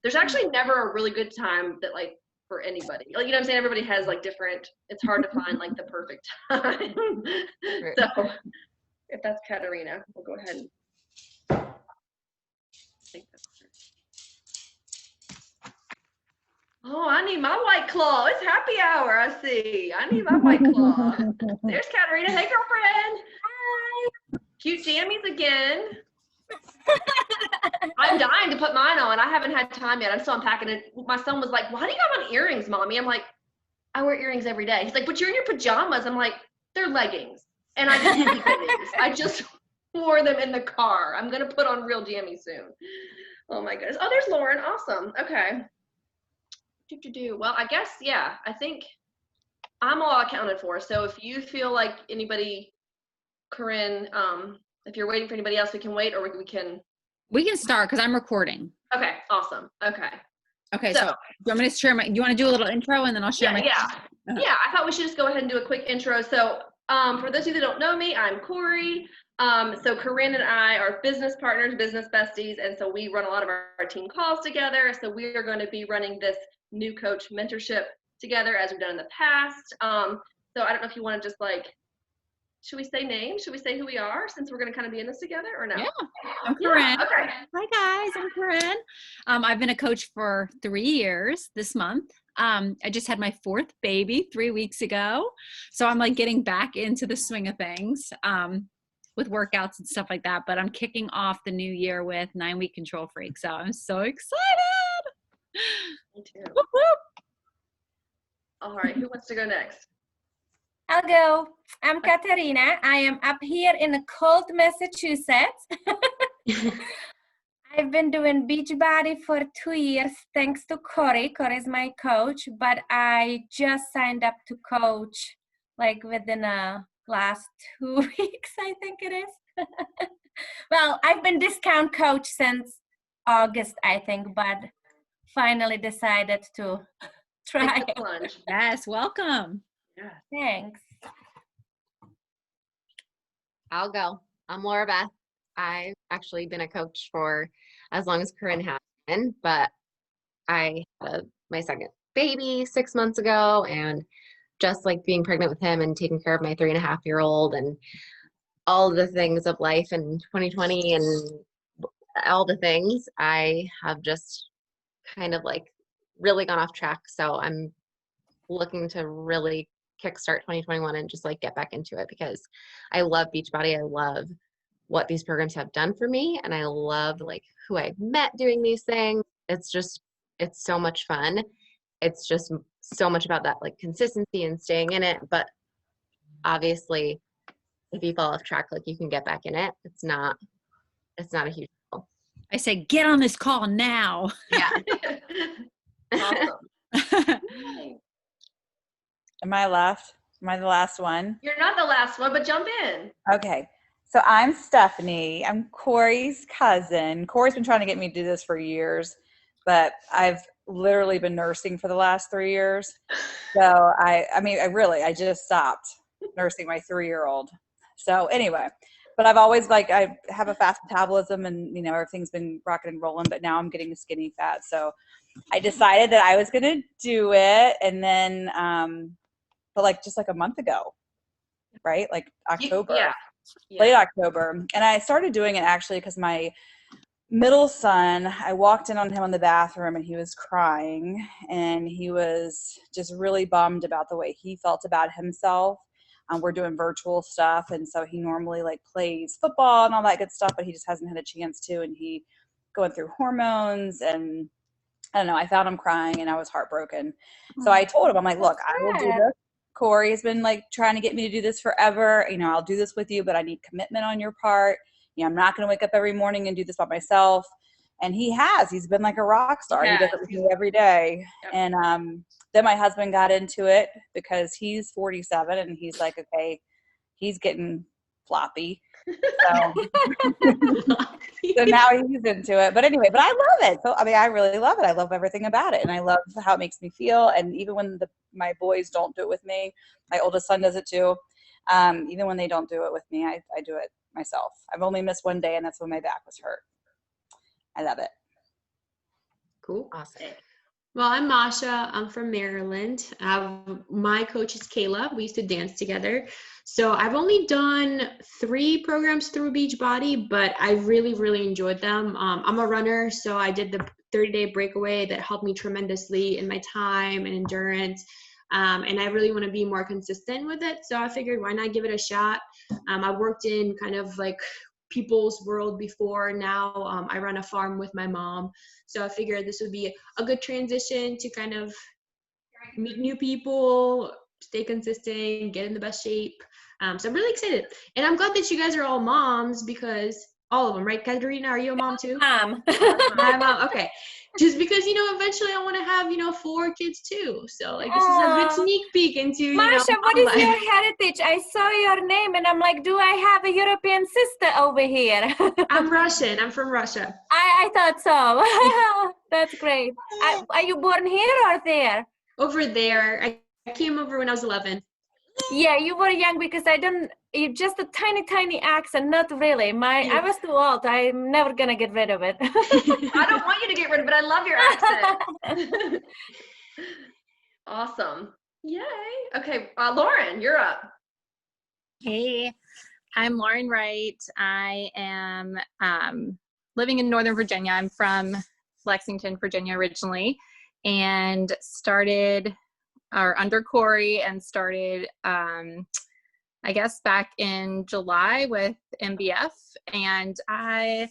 there's actually never a really good time that like for anybody. Like, you know what I'm saying? Everybody has like different, it's hard to find like the perfect time. So if that's Katerina, we'll go ahead and take that. Oh, I need my White Claw. It's happy hour, I see. I need my White Claw. There's Katerina. Hey, girlfriend. Hi. Cute jammies again. I'm dying to put mine on. I haven't had time yet. I'm still unpacking it. My son was like, why do you have on earrings, Mommy? I'm like, I wear earrings every day. He's like, but you're in your pajamas. I'm like, they're leggings. And I just need jammies. I just wore them in the car. I'm going to put on real jammies soon. Oh, my goodness. Oh, there's Lauren. Awesome. Okay. Well, I guess, yeah, I think I'm all accounted for. So if you feel like anybody, Corinne, if you're waiting for anybody else, we can wait, or we can. We can start because I'm recording. Okay, awesome. Okay. Okay, so do you want me to share my, do you want to do a little intro and then I'll share my. Yeah, I thought we should just go ahead and do a quick intro. So for those of you that don't know me, I'm Corey. So Corinne and I are business partners, business besties, and so we run a lot of our team calls together. So we are going to be running this new coach mentorship together as we've done in the past. So I don't know if you want to just like, should we say names? Should we say who we are since we're going to kind of be in this together, or no? Yeah, I'm Corinne. Yeah, okay. Hi guys, I'm Corinne. I've been a coach for 3 years this month. I just had my 4th baby 3 weeks ago. So I'm like getting back into the swing of things with workouts and stuff like that. But I'm kicking off the new year with 9-week Control Freak. So I'm so excited. Me too. Whoop, whoop. All right, who wants to go next? I'll go. I'm Katerina. I am up here in cold Massachusetts. I've been doing Beachbody for 2 years thanks to Corey. Corey's my coach, but I just signed up to coach like within the last 2 weeks, I think it is. Well, I've been discount coach since August, I think, but finally decided to try it. Plunge. Yes, welcome. Yeah. Thanks. I'll go. I'm Laura Beth. I've actually been a coach for as long as Corinne has been, but I had my 2nd baby 6 months ago, and just like being pregnant with him and taking care of my 3.5-year-old and all the things of life in 2020 and all the things, I have just kind of like really gone off track. So I'm looking to really kickstart 2021 and just like get back into it because I love Beachbody. I love what these programs have done for me, and I love like who I've met doing these things. It's so much fun. It's just so much about that like consistency and staying in it. But obviously, if you fall off track, like you can get back in it. It's not a huge deal. I say, get on this call now. Yeah. Awesome. Am I last? Am I the last one? You're not the last one, but jump in. Okay. So I'm Stephanie. I'm Corey's cousin. Corey's been trying to get me to do this for years, but I've literally been nursing for the last 3 years. So I just stopped nursing my 3-year-old. So anyway, but I've always I have a fast metabolism and, everything's been rocking and rolling, but now I'm getting skinny fat. So I decided that I was going to do it. And then, but just a month ago, right? Like October. Yeah. Late October. And I started doing it actually because my middle son, I walked in on him in the bathroom and he was crying and he was just really bummed about the way he felt about himself. We're doing virtual stuff. And so he normally plays football and all that good stuff, but he just hasn't had a chance to. And he going through hormones and I don't know, I found him crying and I was heartbroken. So I told him, I'm like, look, I will do this. Corey has been trying to get me to do this forever. I'll do this with you, but I need commitment on your part. I'm not going to wake up every morning and do this by myself. And he's been like a rock star. He does it with me every day. Yep. And then my husband got into it because he's 47 and he's like, okay, he's getting floppy. So, so now he's into it. But anyway, I love it. So, I really love it. I love everything about it. And I love how it makes me feel. And even when my boys don't do it with me, my oldest son does it too. Even when they don't do it with me, I do it myself. I've only missed one day and that's when my back was hurt. I love it. Cool. Awesome. Well, I'm Masha. I'm from Maryland. My coach is Kayla. We used to dance together. So I've only done 3 programs through Beachbody, but I really, really enjoyed them. I'm a runner, so I did the 30-day breakaway that helped me tremendously in my time and endurance. And I really want to be more consistent with it. So I figured, why not give it a shot? I worked in kind of like people's world before. Now I run a farm with my mom. So I figured this would be a good transition to kind of meet new people, stay consistent, get in the best shape. So I'm really excited. And I'm glad that you guys are all moms, because all of them, right? Katerina, are you a mom too? Mom. My mom, okay. Just because, eventually I want to have, 4 kids too. So like this is a good Aw. sneak peek into, Masha, what mom is life. your heritage? I saw your name and I'm like, do I have a European sister over here? I'm Russian. I'm from Russia. I thought so. That's great. Are you born here or there? Over there. I came over when I was 11. Yeah, you were young because you just a tiny accent, not really. I was too old. I'm never gonna get rid of it. I don't want you to get rid of it. I love your accent. Awesome. Yay. Okay, Lauren, you're up. Hey, I'm Lauren Wright. I am living in Northern Virginia. I'm from Lexington, Virginia originally, and under Corey and started, I guess, back in July with MBF. And I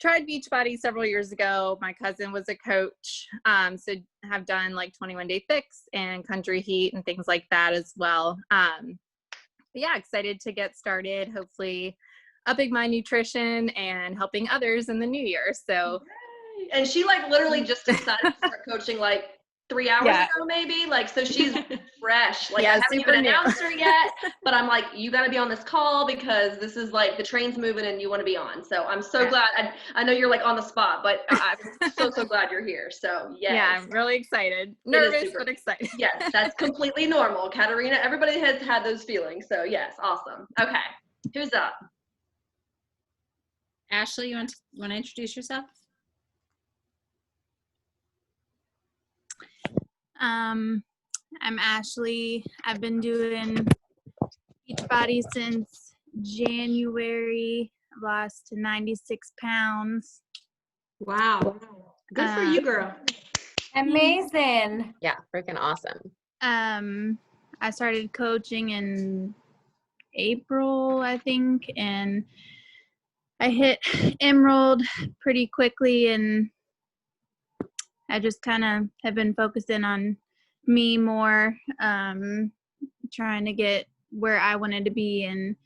tried Beachbody several years ago. My cousin was a coach, so have done like 21 Day Fix and Country Heat and things like that as well. But yeah, excited to get started. Hopefully upping my nutrition and helping others in the new year. So, Yay. And she like literally just decided to start coaching like 3 hours ago, maybe. Like, so she's fresh. Like, I haven't even announced her yet, but I'm like, you got to be on this call because this is like the train's moving and you want to be on. So I'm so glad. I know you're like on the spot, but I'm so glad you're here. So yes. Yeah, I'm really excited. Nervous, but excited. Yes, that's completely normal. Katerina, everybody has had those feelings. So yes, awesome. Okay, who's up? Ashley, you want to introduce yourself? I'm Ashley. I've been doing Beachbody since January. I've lost 96 pounds. Wow. Good for you, girl. Amazing. Yeah, freaking awesome. I started coaching in April, I think, and I hit Emerald pretty quickly, and I just kind of have been focusing on me more, trying to get where I wanted to be, and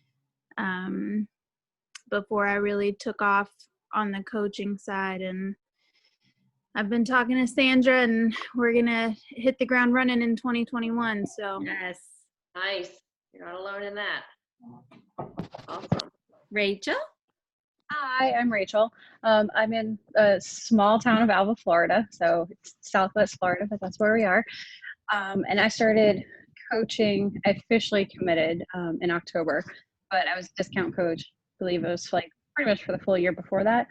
before I really took off on the coaching side. And I've been talking to Sandra, and we're gonna hit the ground running in 2021. So Yes. Nice. You're not alone in that. Awesome. Rachel? Hi, I'm Rachel. I'm in a small town of Alva, Florida, so it's Southwest Florida, but that's where we are. And I started coaching. I officially committed in October, but I was a discount coach. I believe it was like pretty much for the full year before that.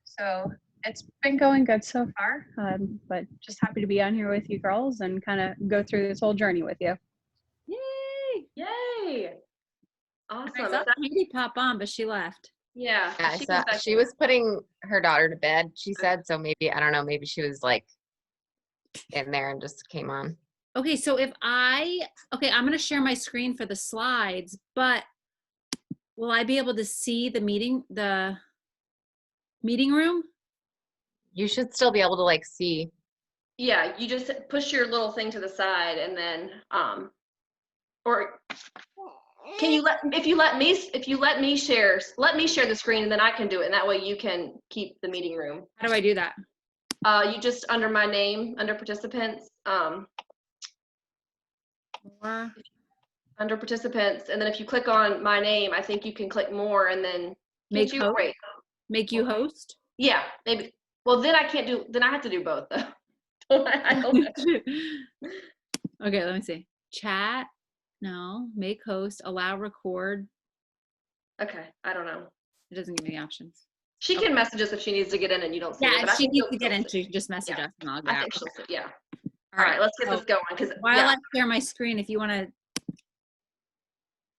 So it's been going good so far, but just happy to be on here with you girls and kind of go through this whole journey with you. Yay! Yay! Awesome. I saw Katie pop on, but she left. Yeah. Yeah, she was putting her daughter to bed, she said. So maybe, I don't know, maybe she was like in there and just came on. Okay, so I'm going to share my screen for the slides, but will I be able to see the meeting room? You should still be able to like see. Yeah, you just push your little thing to the side and then, or can you let me share the screen and then I can do it. And that way you can keep the meeting room. How do I do that? You just under my name, under participants, under participants. And then if you click on my name, I think you can click more and then Make you host? Yeah, maybe. Well, then I have to do both though. I don't know. Okay, let me see. Chat. No. Make host. Allow record. Okay, I don't know. It doesn't give me the options. She can message us if she needs to get in and you don't see it. Yeah, But if I she think needs to you'll get in, see. she just message us and I'll get I out. think she'll see. Yeah. All right, Let's get so this going. Because while I share my screen, if you want to.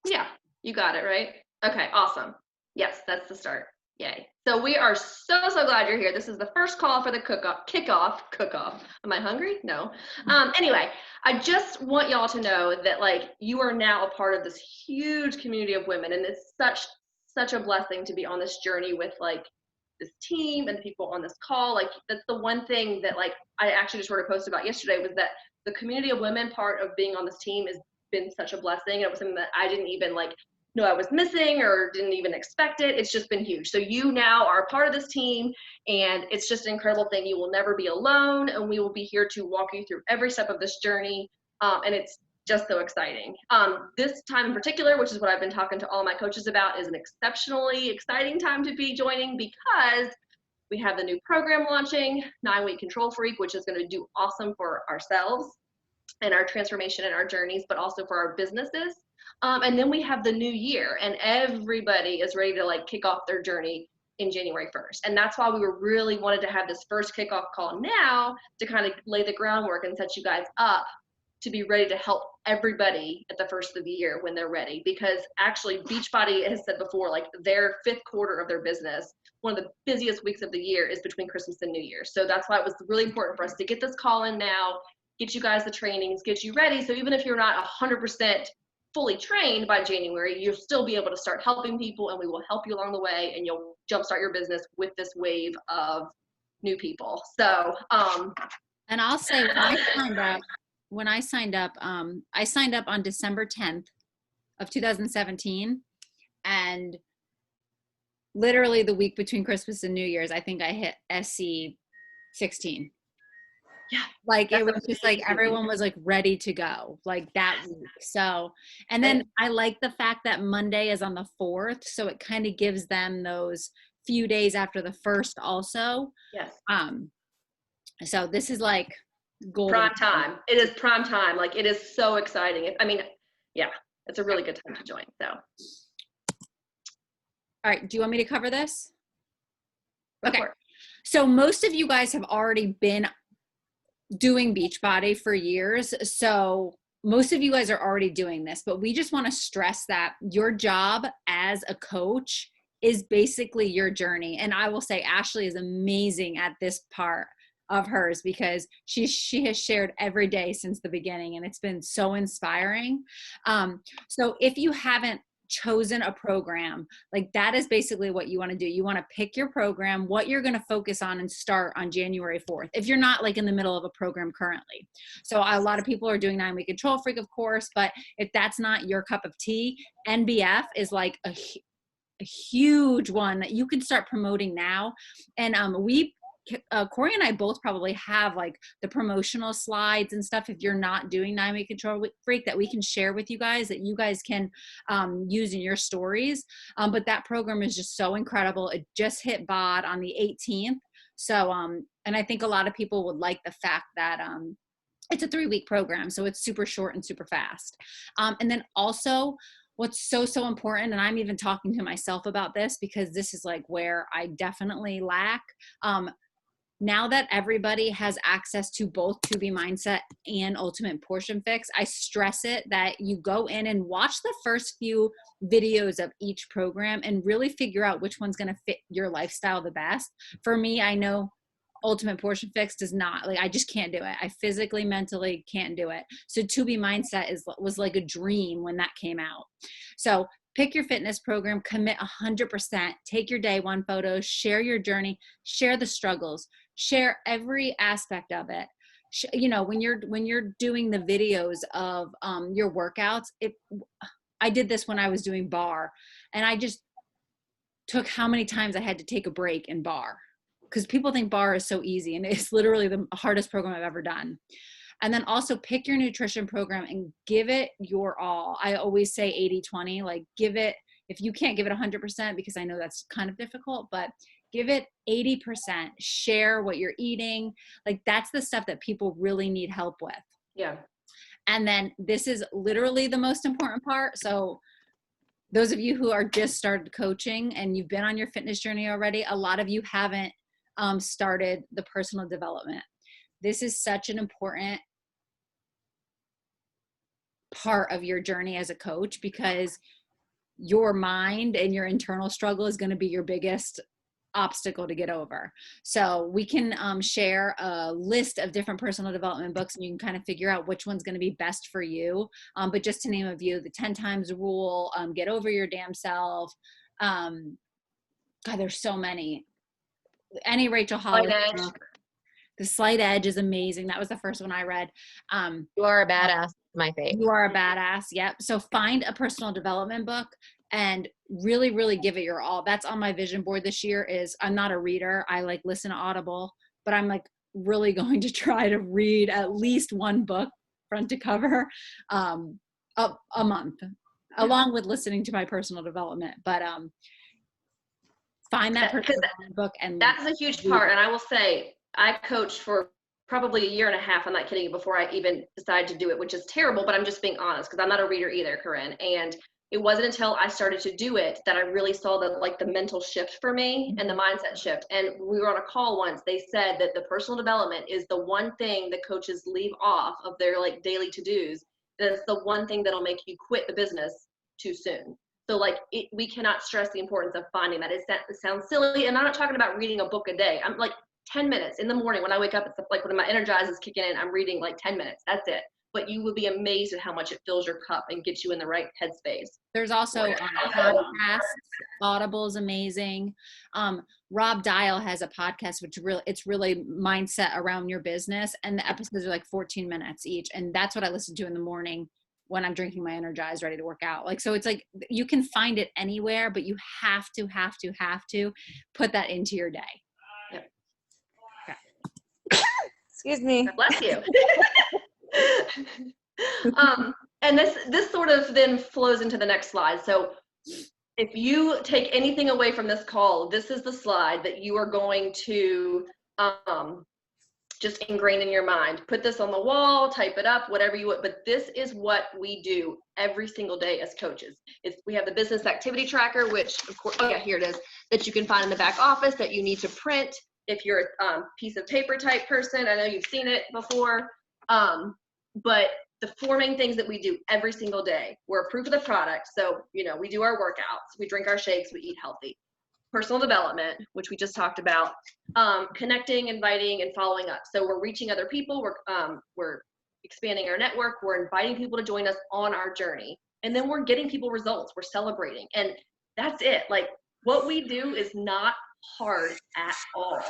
Yeah, you got it, right? Okay, awesome. Yes, that's the start. Yay. So we are so glad you're here. This is the first call for the kickoff. Am I hungry? No. Anyway, I just want y'all to know that like you are now a part of this huge community of women, and it's such a blessing to be on this journey with like this team and the people on this call. Like that's the one thing that like I actually just wrote a post about yesterday, was that the community of women part of being on this team has been such a blessing. It was something that I didn't even like know I was missing or didn't even expect it. It's just been huge. So you now are a part of this team, and it's just an incredible thing. You will never be alone, and we will be here to walk you through every step of this journey. And it's just so exciting. This time in particular, which is what I've been talking to all my coaches about, is an exceptionally exciting time to be joining, because we have the new program launching, 9-Week Control Freak, which is going to do awesome for ourselves and our transformation and our journeys, but also for our businesses. And then we have the new year, and everybody is ready to like kick off their journey in January 1st. And that's why we were really wanted to have this first kickoff call now to kind of lay the groundwork and set you guys up to be ready to help everybody at the first of the year when they're ready. Because actually Beachbody has said before, like their 5th quarter of their business, one of the busiest weeks of the year is between Christmas and New Year. So that's why it was really important for us to get this call in now, get you guys the trainings, get you ready. So even if you're not 100% fully trained by January, you'll still be able to start helping people, and we will help you along the way, and you'll jumpstart your business with this wave of new people. So, And I'll say when I signed up on December 10th of 2017, and literally the week between Christmas and New Year's, I think I hit SC 16. Yeah, like it was just like everyone was like ready to go like that week. So, and then I like the fact that Monday is on the 4th, so it kind of gives them those few days after the 1st also. Yes. So this is like golden prime time. It is prime time. Like it is so exciting. I mean, yeah, it's a really good time to join. So. All right. Do you want me to cover this? Okay. So most of you guys have already been doing Beachbody for years. So most of you guys are already doing this, but we just want to stress that your job as a coach is basically your journey. And I will say Ashley is amazing at this part of hers, because she has shared every day since the beginning, and it's been so inspiring. So if you haven't chosen a program, like that is basically what you want to do. You want to pick your program, what you're going to focus on, and start on January 4th if you're not like in the middle of a program currently. So a lot of people are doing 9-Week Control Freak, of course, but if that's not your cup of tea, NBF is like a huge one that you can start promoting now. And Corey and I both probably have like the promotional slides and stuff if you're not doing 9-Week Control Freak that we can share with you guys, that you guys can use in your stories. But that program is just so incredible. It just hit BOD on the 18th. So, and I think a lot of people would like the fact that it's a 3-week program, so it's super short and super fast. And then also, what's so important, and I'm even talking to myself about this because this is like where I definitely lack. Now that everybody has access to both To Be Mindset and Ultimate Portion Fix, I stress it that you go in and watch the first few videos of each program and really figure out which one's going to fit your lifestyle the best. For me, I know Ultimate Portion Fix does not, like, I just can't do it. I physically, mentally can't do it. So To Be Mindset was like a dream when that came out. So pick your fitness program, commit 100%, take your day one photos, share your journey, share the struggles, share every aspect of it. You know, when you're doing the videos of your workouts, I did this when I was doing bar, and I just took how many times I had to take a break in bar, because people think bar is so easy, and it's literally the hardest program I've ever done. And then also pick your nutrition program and give it your all. I always say 80-20, like give it, if you can't give it 100%, because I know that's kind of difficult, but give it 80%, share what you're eating. Like that's the stuff that people really need help with. Yeah. And then this is literally the most important part. So those of you who are just started coaching and you've been on your fitness journey already, a lot of you haven't started the personal development. This is such an important part of your journey as a coach, because your mind and your internal struggle is going to be your biggest obstacle to get over. So we can share a list of different personal development books, and you can kind of figure out which one's going to be best for you. But just to name a few, the 10 times rule, Get Over Your Damn Self. God, there's so many. Any Rachel Hollis book. The Slight Edge is amazing. That was the first one I read. You Are a Badass, my favorite. You Are a Badass. Yep. So find a personal development book and really, really give it your all. That's on my vision board this year. Is I'm not a reader. I like listen to Audible, but I'm like really going to try to read at least one book front to cover a month, along with listening to my personal development. But find that personal development book, and that's a huge part. And I will say, I coached for probably a year and a half. I'm not kidding you, before I even decided to do it, which is terrible, but I'm just being honest, because I'm not a reader either, Corinne. And it wasn't until I started to do it that I really saw the mental shift for me and the mindset shift. And we were on a call once. They said that the personal development is the one thing that coaches leave off of their like daily to-dos. That's the one thing that'll make you quit the business too soon. So we cannot stress the importance of finding that. It sounds silly, and I'm not talking about reading a book a day. I'm like 10 minutes in the morning when I wake up. It's like when my Energize is kicking in, I'm reading like 10 minutes. That's it. But you will be amazed at how much it fills your cup and gets you in the right headspace. There's also podcasts. Audible is amazing. Rob Dial has a podcast, which it's really mindset around your business. And the episodes are like 14 minutes each. And that's what I listen to in the morning when I'm drinking my Energize, ready to work out. So it's like, you can find it anywhere, but you have to put that into your day. Yep. Okay. Excuse me. God bless you. And this sort of then flows into the next slide. So if you take anything away from this call, this is the slide that you are going to just ingrain in your mind. Put this on the wall, type it up, whatever you want. But this is what we do every single day as coaches. We have the business activity tracker, which of course, oh yeah, here it is, that you can find in the back office that you need to print. If you're a piece of paper type person, I know you've seen it before. But the 4 main things that we do every single day, we're a proof of the product. So, we do our workouts, we drink our shakes, we eat healthy. Personal development, which we just talked about, connecting, inviting, and following up. So we're reaching other people, we're expanding our network, we're inviting people to join us on our journey. And then we're getting people results, we're celebrating. And that's it. Like, what we do is not hard at all.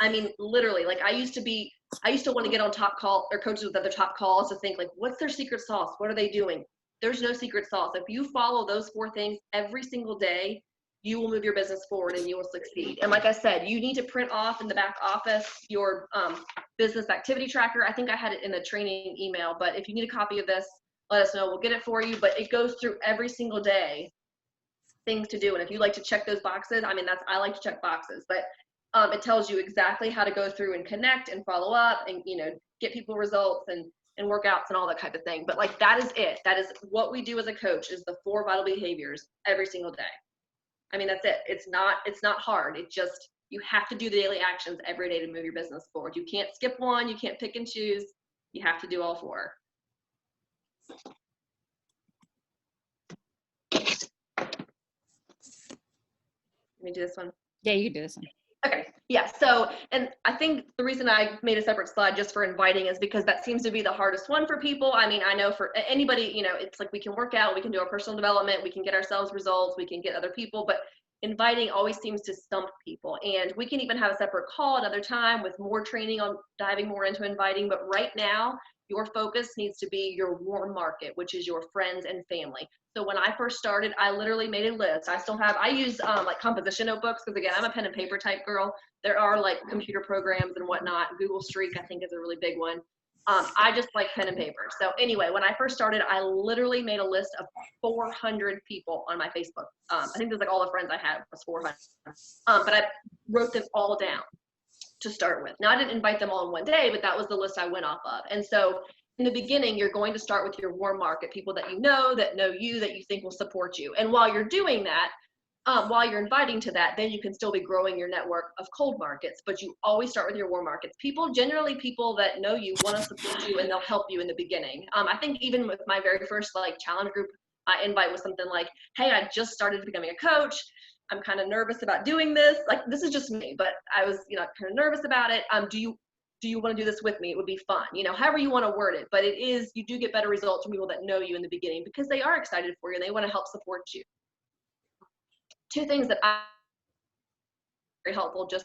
I mean, literally, I used to want to get on top call or coaches with other top calls to think what's their secret sauce? What are they doing? There's no secret sauce. If you follow those 4 things every single day, you will move your business forward and you will succeed. And like I said, you need to print off in the back office your business activity tracker. I think I had it in the training email, but if you need a copy of this, let us know. We'll get it for you. But it goes through every single day things to do. And if you like to check those boxes, I like to check boxes, but it tells you exactly how to go through and connect and follow up and, get people results and workouts and all that type of thing. But that is it. That is what we do as a coach, is the 4 vital behaviors every single day. That's it. It's not hard. It's just, you have to do the daily actions every day to move your business forward. You can't skip one. You can't pick and choose. You have to do all 4. Let me do this one. Yeah, you can do this one. Okay. Yeah. So, and I think the reason I made a separate slide just for inviting is because that seems to be the hardest one for people. I know for anybody, it's like we can work out, we can do our personal development, we can get ourselves results, we can get other people, but inviting always seems to stump people. And we can even have a separate call another time with more training on diving more into inviting. But right now, your focus needs to be your warm market, which is your friends and family. So when I first started, I literally made a list. I use composition notebooks, because again, I'm a pen and paper type girl. There are computer programs and whatnot. Google Streak, I think, is a really big one. I just like pen and paper. So anyway, when I first started, I literally made a list of 400 people on my Facebook. I think there's all the friends I had was 400. But I wrote them all down to start with. Now, I didn't invite them all in one day, but that was the list I went off of. And so in the beginning, you're going to start with your warm market, people that you know you, that you think will support you. And while you're doing that, while you're inviting to that, then you can still be growing your network of cold markets, but you always start with your warm markets. Generally people that know you want to support you and they'll help you in the beginning. I think even with my very first like challenge group, invite was something like, hey, I just started becoming a coach. I'm kind of nervous about doing this. Like, this is just me, but I was, kind of nervous about it. Do you want to do this with me? It would be fun, however you want to word it, but you do get better results from people that know you in the beginning because they are excited for you and they want to help support you. Two things that I very helpful, just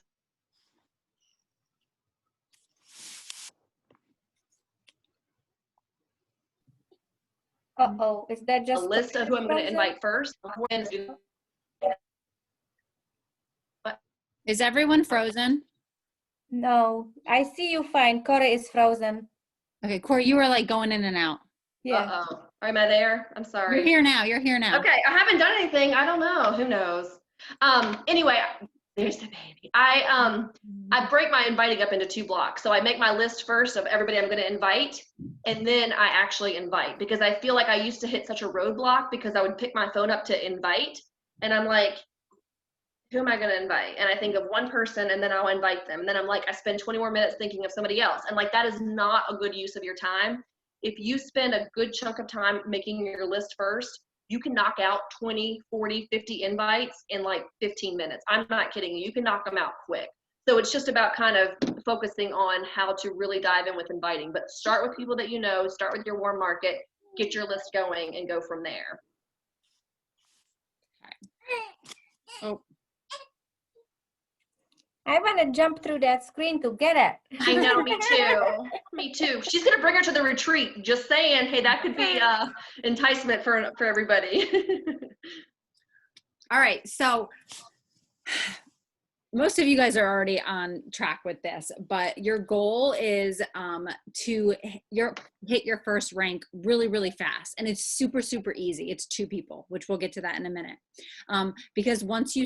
is that just a list of who I'm going to invite first. Is everyone frozen? No, I see you fine. Corey is frozen. Okay, Corey, you were like going in and out. Yeah. Uh-oh. Am I there? I'm sorry. You're here now. You're here now. Okay, I haven't done anything. I don't know. Who knows? Anyway, there's the baby. I break my inviting up into 2 blocks. So I make my list first of everybody I'm going to invite, and then I actually invite, because I feel like I used to hit such a roadblock because I would pick my phone up to invite, and I'm like, who am I going to invite? And I think of one person, and then I'll invite them. And then I'm like, I spend 20 more minutes thinking of somebody else. And like, that is not a good use of your time. If you spend a good chunk of time making your list first, you can knock out 20, 40, 50 invites in like 15 minutes. I'm not kidding you. You can knock them out quick. So it's just about kind of focusing on how to really dive in with inviting. But start with people that you know, start with your warm market, get your list going, and go from there. Oh. I want to jump through that screen to get it. I know, me too. Me too. She's going to bring her to the retreat. Just saying, hey, that could be enticement for everybody. All right. So most of you guys are already on track with this, but your goal is to hit your first rank really, really fast. And it's super, super easy. It's 2 people, which we'll get to that in a minute. Because once you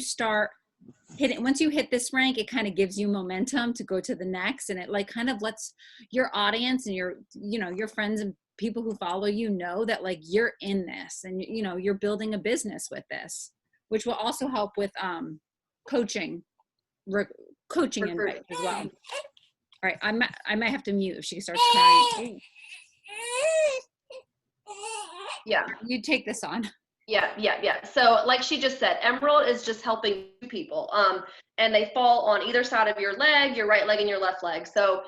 hit this rank, it kind of gives you momentum to go to the next, and it like kind of lets your audience and your friends and people who follow you know that like you're in this, and you're building a business with this, which will also help with coaching advice as well. All right, I might have to mute if she starts crying. Yeah, you take this on. Yeah. So like she just said, Emerald is just helping people. And they fall on either side of your leg, your right leg and your left leg. So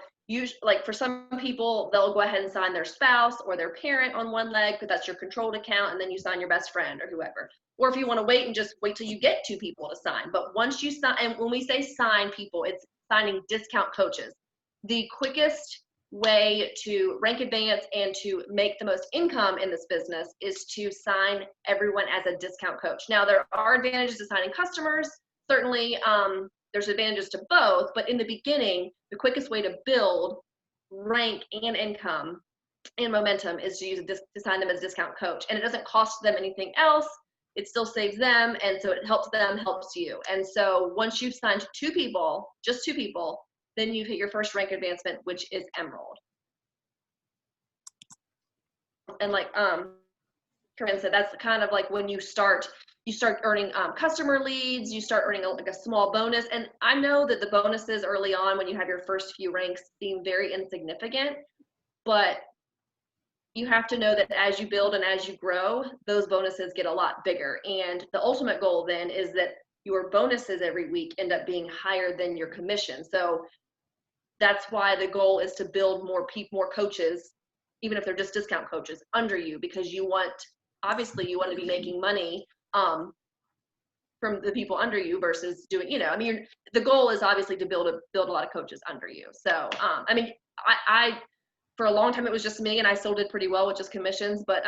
like for some people, they'll go ahead and sign their spouse or their parent on one leg because that's your controlled account, and then you sign your best friend or whoever. Or if you want to wait till you get 2 people to sign. But once you sign, and when we say sign people, it's signing discount coaches. The quickest way to rank advance and to make the most income in this business is to sign everyone as a discount coach. Now, there are advantages to signing customers. Certainly, there's advantages to both, but in the beginning, the quickest way to build rank and income and momentum is to sign them as discount coach. And it doesn't cost them anything else. It still saves them, and so it helps them, helps you. And so once you've signed 2 people, just 2 people, then you hit your first rank advancement, which is Emerald. And like Corinne said, that's kind of like when you start earning customer leads, you start earning like a small bonus. And I know that the bonuses early on when you have your first few ranks seem very insignificant, but you have to know that as you build and as you grow, those bonuses get a lot bigger. And the ultimate goal then is that your bonuses every week end up being higher than your commission. So that's why the goal is to build more coaches, even if they're just discount coaches, under you, because obviously you want to be making money from the people under you versus doing, the goal is obviously to build a lot of coaches under you. So, I for a long time it was just me, and I still did pretty well with just commissions, but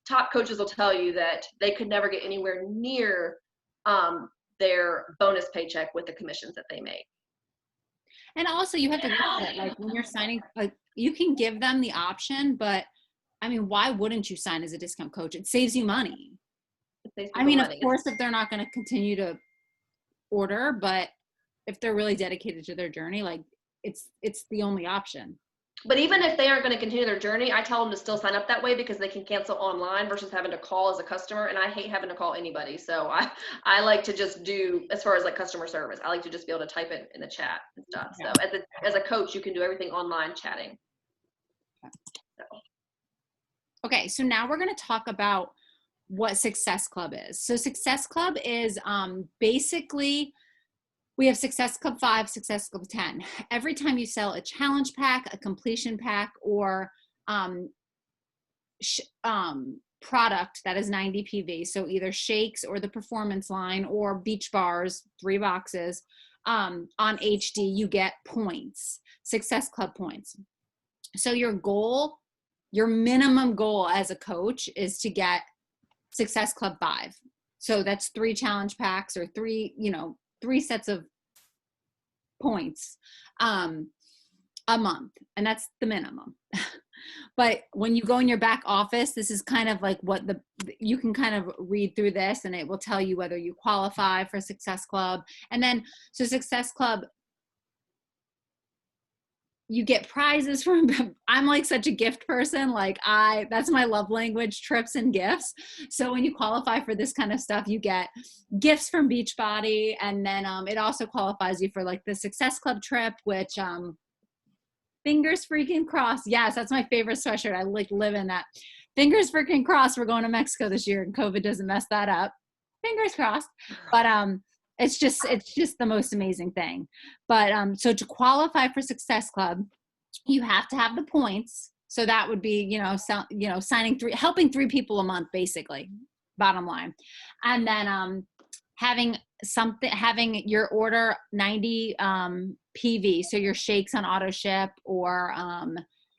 top coaches will tell you that they could never get anywhere near their bonus paycheck with the commissions that they make. And also you have to look at it, like when you're signing, like you can give them the option, but why wouldn't you sign as a discount coach? It saves you money. Of course, if they're not going to continue to order, but if they're really dedicated to their journey, like it's the only option. But even if they aren't going to continue their journey, I tell them to still sign up that way because they can cancel online versus having to call as a customer. And I hate having to call anybody. So I like to just do, as far as like customer service, I like to just be able to type it in the chat and stuff. So as a coach, you can do everything online chatting. So. Okay, so now we're going to talk about what Success Club is. So Success Club is basically, we have Success Club 5, Success Club 10. Every time you sell a challenge pack, a completion pack, or product that is 90 PV, so either shakes or the performance line or beach bars, 3 boxes, on HD, you get points, Success Club points. So your goal, your minimum goal as a coach is to get Success Club 5. So that's 3 challenge packs or 3 sets of points a month, and that's the minimum. But when you go in your back office, this is kind of like what you can kind of read through this and it will tell you whether you qualify for Success Club. And then, so Success Club, you get prizes from, I'm like such a gift person. Like that's my love language, trips and gifts. So when you qualify for this kind of stuff, you get gifts from Beachbody. And then it also qualifies you for like the Success Club trip, which fingers freaking crossed. Yes, that's my favorite sweatshirt. I like live in that. Fingers freaking crossed. We're going to Mexico this year and COVID doesn't mess that up. Fingers crossed. But it's just the most amazing thing. But so to qualify for Success Club, you have to have the points. So that would be, helping 3 people a month, basically, bottom line. And then having your order 90 PV, so your shakes on auto ship or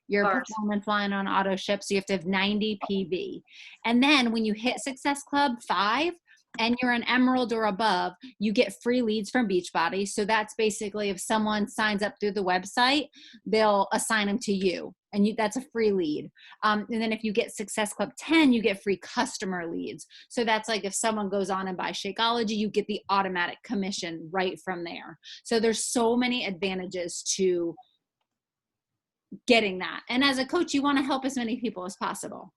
your Bars. performance line on auto ship. So you have to have 90 PV. And then when you hit Success Club 5 and you're an emerald or above, you get free leads from Beachbody. So that's basically if someone signs up through the website, they'll assign them to you. And that's a free lead. And then if you get Success Club 10, you get free customer leads. So that's like if someone goes on and buys Shakeology, you get the automatic commission right from there. So there's so many advantages to getting that. And as a coach, you want to help as many people as possible.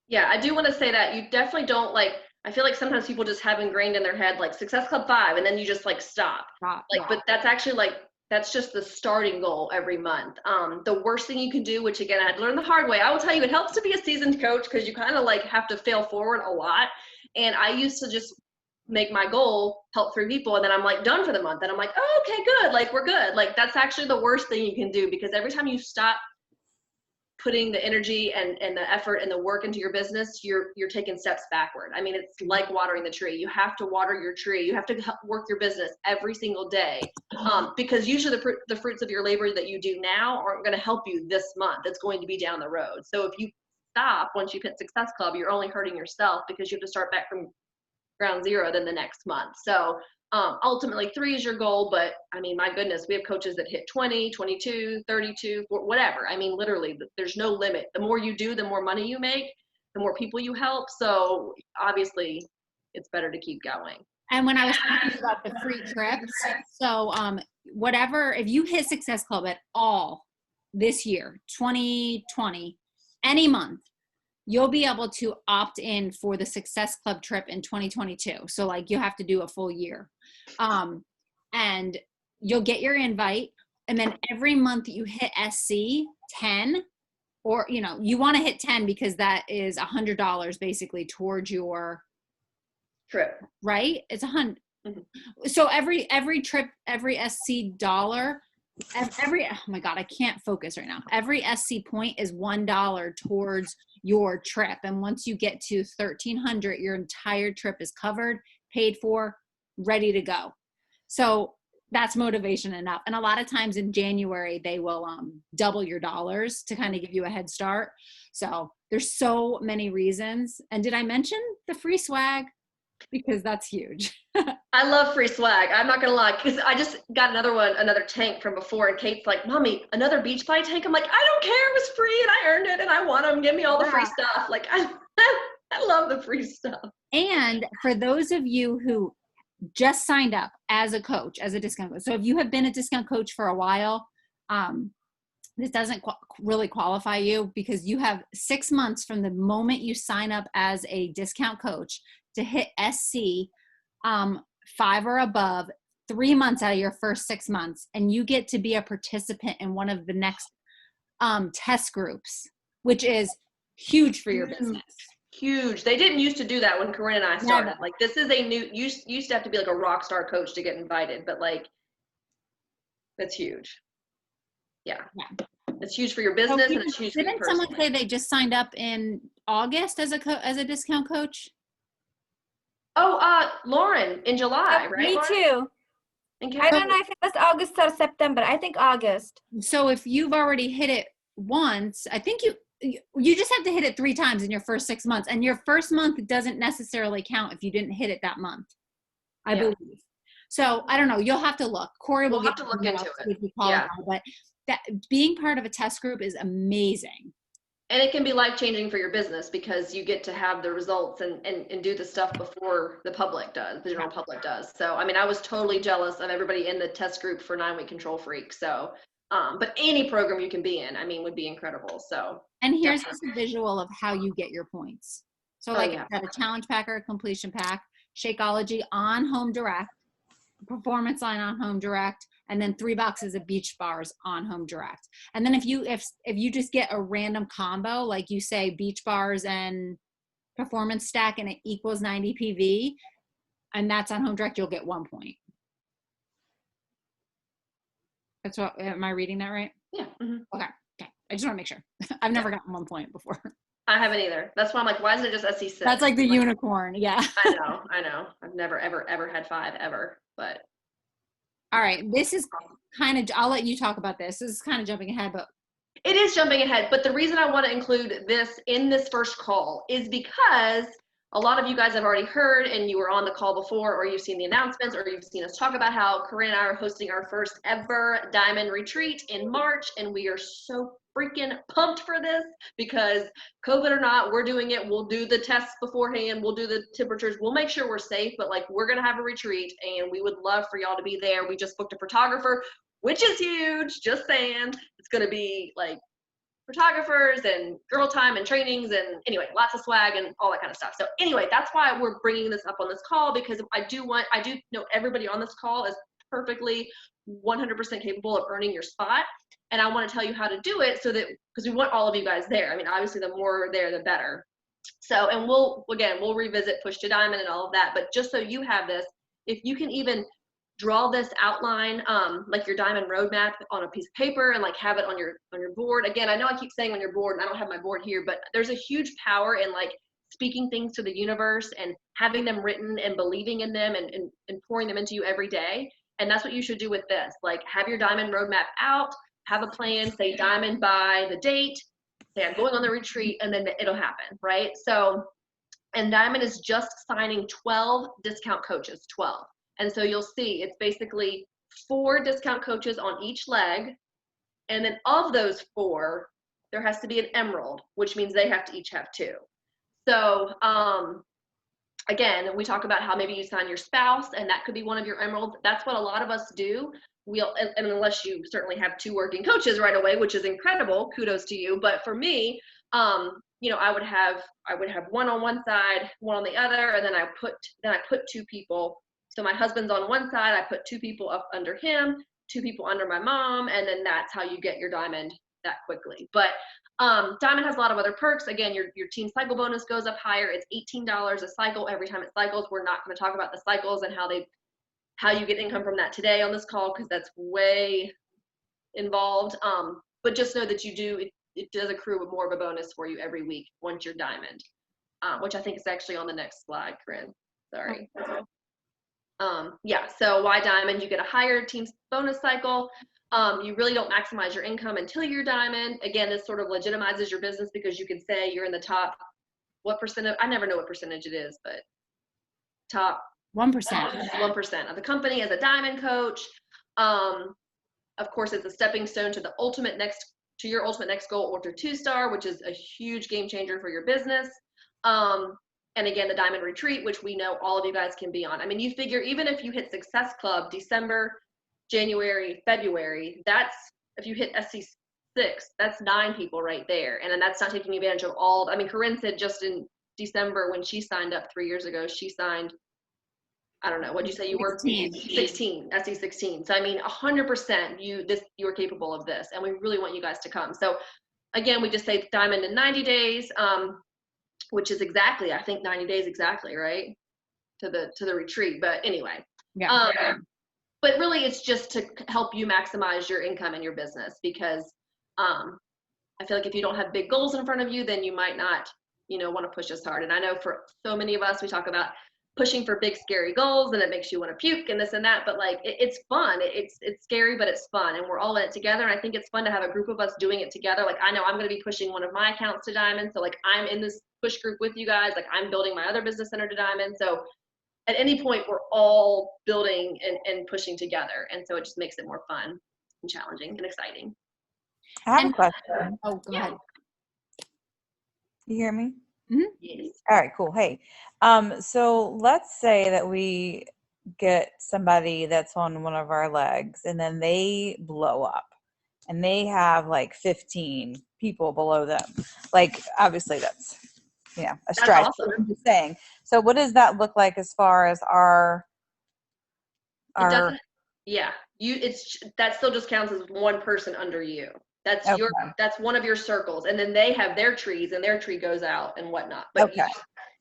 Yeah, I do want to say that you definitely don't I feel like sometimes people just have ingrained in their head like Success Club 5 and then you just stop. But that's actually that's just the starting goal every month. The worst thing you can do, which again, I had to learn the hard way. I will tell you, it helps to be a seasoned coach because you kind of have to fail forward a lot. And I used to just make my goal help 3 people and then I'm done for the month. And I'm like, oh, okay, good. We're good. That's actually the worst thing you can do because every time you stop putting the energy and the effort and the work into your business, you're taking steps backward. I mean, it's like watering the tree. You have to water your tree. You have to work your business every single day because usually the fruits of your labor that you do now aren't going to help you this month. It's going to be down the road. So if you stop once you hit Success Club, you're only hurting yourself because you have to start back from ground zero then the next month. So ultimately 3 is your goal, but I mean, my goodness, we have coaches that hit 20, 22, 32, whatever. I mean, literally there's no limit. The more you do, the more money you make, the more people you help. So obviously it's better to keep going. And when I was talking about the free trips, so if you hit Success Club at all this year, 2020, any month, you'll be able to opt in for the Success Club trip in 2022. So you have to do a full year. And you'll get your invite. And then every month you hit SC 10, or, you want to hit 10 because that is $100 basically towards your trip, right? It's $100. Mm-hmm. So every trip, every SC dollar, oh my God, I can't focus right now. Every SC point is $1 towards your trip. And once you get to 1,300, your entire trip is covered, paid for, ready to go. So that's motivation enough. And a lot of times in January, they will double your dollars to kind of give you a head start. So there's so many reasons. And did I mention the free swag? Because that's huge. I love free swag. I'm not going to lie, because I just got another tank from before, and Kate's like, Mommy, another Beachbody tank? I'm like, I don't care. It was free, and I earned it, and I want them. Give me all the free stuff. I love the free stuff. And for those of you who just signed up as a coach, as a discount coach, so if you have been a discount coach for a while, this doesn't really qualify you because you have 6 months from the moment you sign up as a discount coach to hit SC 5 or above, 3 months out of your first 6 months, and you get to be a participant in one of the next test groups, which is huge for your business. Huge. They didn't used to do that when Corinne and I started. Never. Like, this is a new, you used to have to be like a rock star coach to get invited, but like, that's huge. Yeah. It's huge for your business, and it's huge for you Didn't someone personally. say they just signed up in August as a discount coach? Oh, Lauren, in July, right? Me Lauren? too. And I don't know if it was August or September. I think August. So if you've already hit it once, I think you just have to hit it 3 times in your first 6 months, and your first month doesn't necessarily count if you didn't hit it that month, I believe. So I don't know. You'll have to look. Corey will We'll have to look into it. Yeah. But that being part of a test group is amazing. And it can be life-changing for your business because you get to have the results and do the stuff before the public does, the general public does. So, I mean, I was totally jealous of everybody in the test group for 9-week Control Freak. So, but any program you can be in, I mean, would be incredible. So, and here's just a visual of how you get your points. So like yeah. I got a challenge pack or a completion pack, Shakeology on Home Direct, Performance Line on Home Direct, and then 3 boxes of beach bars on Home Direct. And then if you just get a random combo, like you say beach bars and performance stack and it equals 90 PV, and that's on Home Direct, you'll get 1 point. That's what, am I reading that right? Yeah. Mm-hmm. Okay. I just want to make sure. I've never gotten 1 point before. I haven't either. That's why I'm like, why isn't it just SC6? That's like the unicorn. Yeah. I know. I've never, ever had 5 ever, but. All right. This is kind of, I'll let you talk about this. This is kind of jumping ahead, but. It is jumping ahead, but the reason I want to include this in this first call is because a lot of you guys have already heard and you were on the call before, or you've seen the announcements, or you've seen us talk about how Corinne and I are hosting our first ever diamond retreat in March, and we are so freaking pumped for this because COVID or not, we're doing it. We'll do the tests beforehand. We'll do the temperatures. We'll make sure we're safe, but like, we're going to have a retreat and we would love for y'all to be there. We just booked a photographer, which is huge. Just saying. It's going to be like photographers and girl time and trainings and anyway, lots of swag and all that kind of stuff. So anyway, that's why we're bringing this up on this call, because I do know everybody on this call is perfectly 100% capable of earning your spot. And I want to tell you how to do it so that, because we want all of you guys there. I mean, obviously the more there, the better. So, and we'll revisit Push to Diamond and all of that, but just so you have this, if you can even draw this outline, like your diamond roadmap on a piece of paper and like have it on your board. Again, I know I keep saying on your board and I don't have my board here, but there's a huge power in like speaking things to the universe and having them written and believing in them and pouring them into you every day. And that's what you should do with this. Like, have your diamond roadmap out, have a plan, say diamond by the date, say I'm going on the retreat, and then it'll happen, right? So, and diamond is just signing 12 discount coaches, 12. And so you'll see it's basically 4 discount coaches on each leg. And then of those 4, there has to be an emerald, which means they have to each have 2. So again, we talk about how maybe you sign your spouse and that could be one of your emeralds. That's what a lot of us do. And unless you certainly have 2 working coaches right away, which is incredible, kudos to you. But for me, you know, I would have one on one side, one on the other, and then I put 2 people. So my husband's on one side, I put 2 people up under him, 2 people under my mom, and then that's how you get your diamond that quickly. But diamond has a lot of other perks. Again, your team cycle bonus goes up higher. It's $18 a cycle every time it cycles. We're not going to talk about the cycles and how you get income from that today on this call, because that's way involved. But just know that it does accrue more of a bonus for you every week once you're diamond, which I think is actually on the next slide, Corinne. Sorry. Yeah, so why diamond? You get a higher team bonus cycle. You really don't maximize your income until you're diamond. Again, this sort of legitimizes your business because you can say you're in the top, what percent of, I never know what percentage it is, but top 1% of the company as a diamond coach. Of course, it's a stepping stone to your ultimate next goal, or to 2-star, which is a huge game changer for your business. And again, the Diamond Retreat, which we know all of you guys can be on. I mean, you figure even if you hit Success Club December, January, February, that's, if you hit SC6 6, that's 9 people right there. And then that's not taking advantage of all, I mean, Corinne said just in December when she signed up 3 years ago, she signed, I don't know, what'd you say you were? 16, SE16. So I mean, 100% you are capable of this, and we really want you guys to come. So again, we just say Diamond in 90 days, which is exactly, I think 90 days exactly, right? To the retreat. But anyway. Yeah. But really it's just to help you maximize your income in your business, because I feel like if you don't have big goals in front of you, then you might not, want to push as hard. And I know for so many of us, we talk about pushing for big scary goals and it makes you want to puke and this and that, but like it's fun. It's scary, but it's fun, and we're all in it together. And I think it's fun to have a group of us doing it together. Like I know I'm going to be pushing one of my accounts to Diamond, so like I'm in this push group with you guys. Like I'm building my other business center to Diamond. So at any point we're all building and pushing together, and so it just makes it more fun and challenging and exciting. I have a question. Oh, go ahead. You hear me? Mm-hmm. Yes. All right, cool. Hey, so let's say that we get somebody that's on one of our legs and then they blow up and they have like 15 people below them. Like, obviously that's, a stretch. Awesome. I'm just saying. So what does that look like as far as our It doesn't, that still just counts as one person under you. That's Okay. that's one of your circles, and then they have their trees and their tree goes out and whatnot. But Okay.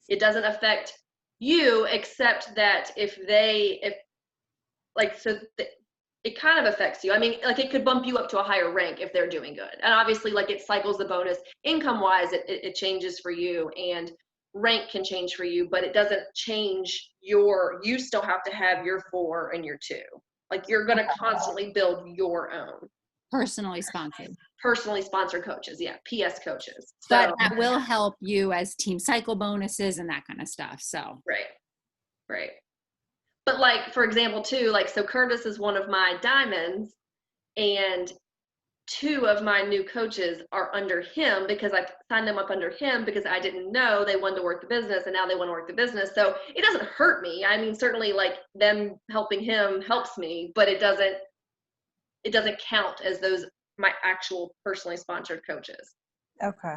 It doesn't affect you, except that it kind of affects you. I mean, like it could bump you up to a higher rank if they're doing good. And obviously like it cycles the bonus. Income wise, it changes for you, and rank can change for you, but it doesn't change you still have to have your 4 and your 2. Like you're going to constantly build your own. Personally sponsored. Personally sponsored coaches. Yeah. PS coaches. But that will help you as team cycle bonuses and that kind of stuff. So. Right. But like, for example, too, like, so Curtis is one of my diamonds, and 2 of my new coaches are under him because I signed them up under him because I didn't know they wanted to work the business, and now they want to work the business. So it doesn't hurt me. I mean, certainly like them helping him helps me, but it doesn't count as those my actual personally sponsored coaches. Okay.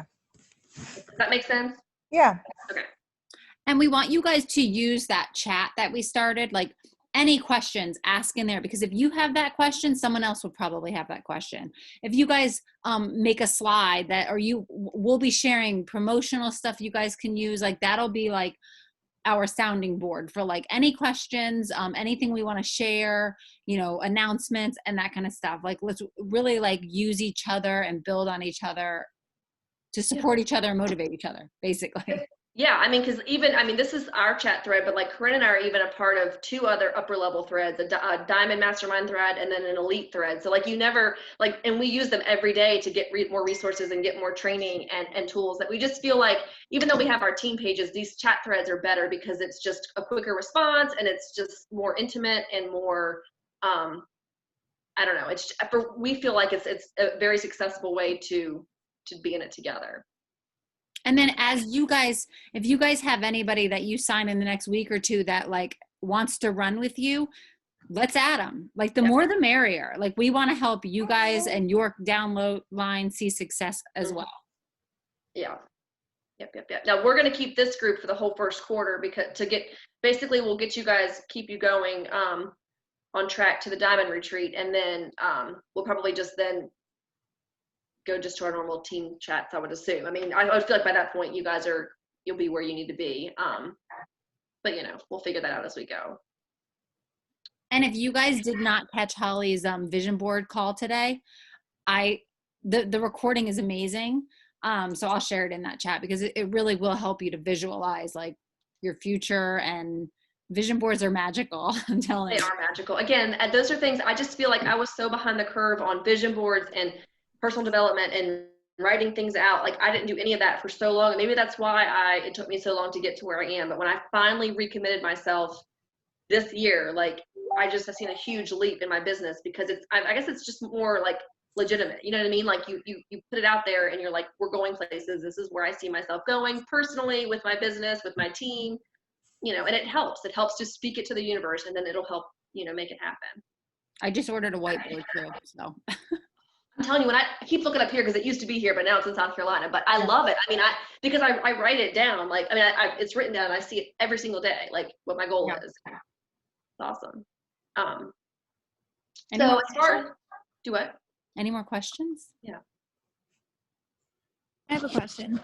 Does that make sense? Yeah. Okay. And we want you guys to use that chat that we started, like any questions, ask in there, because if you have that question, someone else will probably have that question. If you guys make a slide we'll be sharing promotional stuff you guys can use, like that'll be like our sounding board for like any questions, anything we want to share, announcements and that kind of stuff. Like let's really like use each other and build on each other to support each other and motivate each other, basically. Yeah, I mean, because this is our chat thread, but like Corinne and I are even a part of 2 other upper level threads, a Diamond Mastermind thread and then an Elite thread. So like and we use them every day to get more resources and get more training and tools that we just feel like, even though we have our team pages, these chat threads are better because it's just a quicker response and it's just more intimate and more, I don't know, we feel like it's a very successful way to be in it together. And then if you guys have anybody that you sign in the next week or 2 that like wants to run with you, let's add them. Like the more the merrier. Like we want to help you guys and your download line see success as well. Yeah. Yep. Now we're going to keep this group for the whole first quarter because we'll get you guys, keep you going on track to the Diamond Retreat. And then we'll probably just then go just to our normal team chats, I would assume. I mean, I feel like by that point you guys you'll be where you need to be. But we'll figure that out as we go. And if you guys did not catch Holly's vision board call today, the recording is amazing. So I'll share it in that chat because it really will help you to visualize like your future, and vision boards are magical. I'm telling you. They are magical. Again, those are things I just feel like I was so behind the curve on vision boards and personal development and writing things out. Like I didn't do any of that for so long. Maybe that's why it took me so long to get to where I am. But when I finally recommitted myself this year, like I just have seen a huge leap in my business because I guess it's just more like legitimate. You know what I mean? Like you put it out there and you're like, we're going places. This is where I see myself going personally with my business, with my team, and it helps to speak it to the universe, and then it'll help, make it happen. I just ordered a whiteboard too, so. I'm telling you, when I keep looking up here because it used to be here, but now it's in South Carolina. But I love it. I mean, because I write it down. Like, I mean, it's written down. And I see it every single day. Like what my goal is. It's awesome. Any So more as far do what? Any more questions? Yeah. I have a question.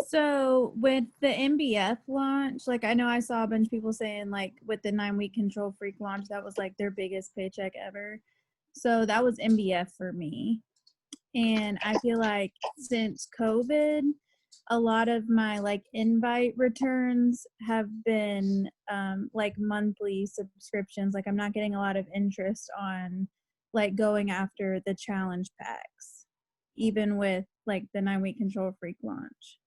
So with the MBF launch, like I know I saw a bunch of people saying like with the 9-week control freak launch, that was like their biggest paycheck ever. So that was MBF for me. And I feel like since COVID, a lot of my like invite returns have been like monthly subscriptions. Like I'm not getting a lot of interest on like going after the challenge packs, even with like the 9-week control freak launch.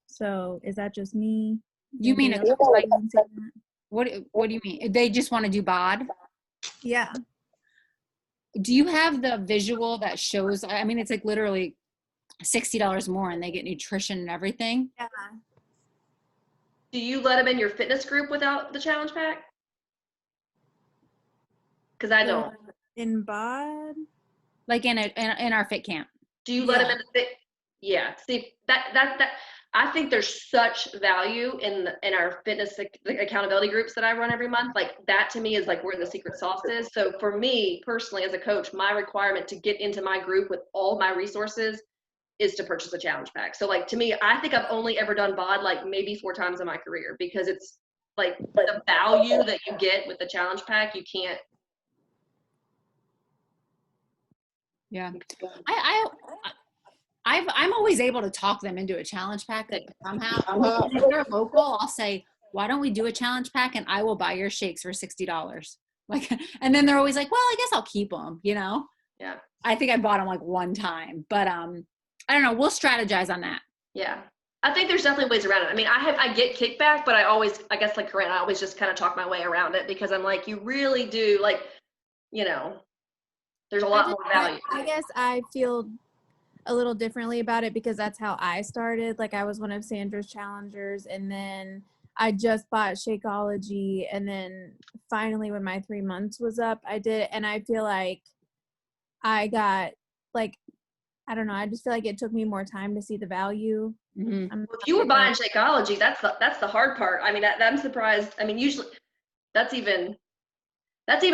So is that just me? You mean Anybody else like experiencing that? what do you mean? They just want to do bod? Yeah. Do you have the visual that shows? I mean, it's like literally $60 more, and they get nutrition and everything. Yeah. Do you let them in your fitness group without the challenge pack? Because I don't. In bod? Like in our fit camp. Do you let them in the fit? Yeah. See, that I think there's such value in our fitness accountability groups that I run every month. Like that to me is like where the secret sauce is. So for me personally as a coach, my requirement to get into my group with all my resources is to purchase a challenge pack. So like to me, I think I've only ever done bod like maybe 4 times in my career, because it's like the value that you get with the challenge pack, you can't. Yeah. I'm always able to talk them into a challenge pack somehow. If they're local, I'll say, why don't we do a challenge pack and I will buy your shakes for $60. Like, and then they're always like, well, I guess I'll keep them, you know? Yeah. I think I bought them like one time, but I don't know. We'll strategize on that. Yeah. I think there's definitely ways around it. I mean, I get kickback, but I guess like Corinne, I always just kind of talk my way around it, because I'm like, you really do, like, you know, there's a lot more value. I guess I feel a little differently about it because that's how I started. Like I was one of Sandra's challengers, and then I just bought Shakeology, and then finally when my 3 months was up, I did it. And I feel like I got like, I don't know, I just feel like it took me more time to see the value. Mm-hmm. Well, if you were buying Shakeology, that's the hard part. I mean, I'm surprised. I mean, usually that's even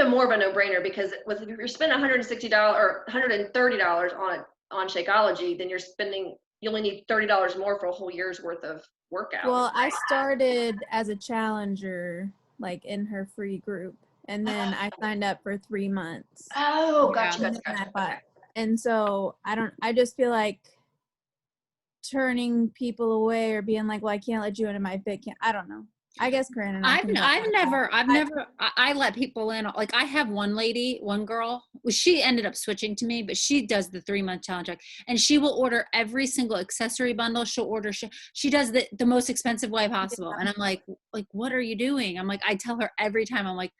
more of a no-brainer, because if you're spending $160 or $130 on Shakeology, then you only need $30 more for a whole year's worth of workout. Well, I started as a challenger, like in her free group, and then I signed up for 3 months. Oh, gotcha. Okay. And so I just feel like turning people away or being like, well, I can't let you into my fit camp. I don't know. I guess Corinne and I let people in. Like I have one girl, she ended up switching to me, but she does the 3-month challenge, and she will order every single accessory bundle. She'll order, she does the most expensive way possible. Yeah. And I'm like, what are you doing? I'm like, I tell her every time, I'm like,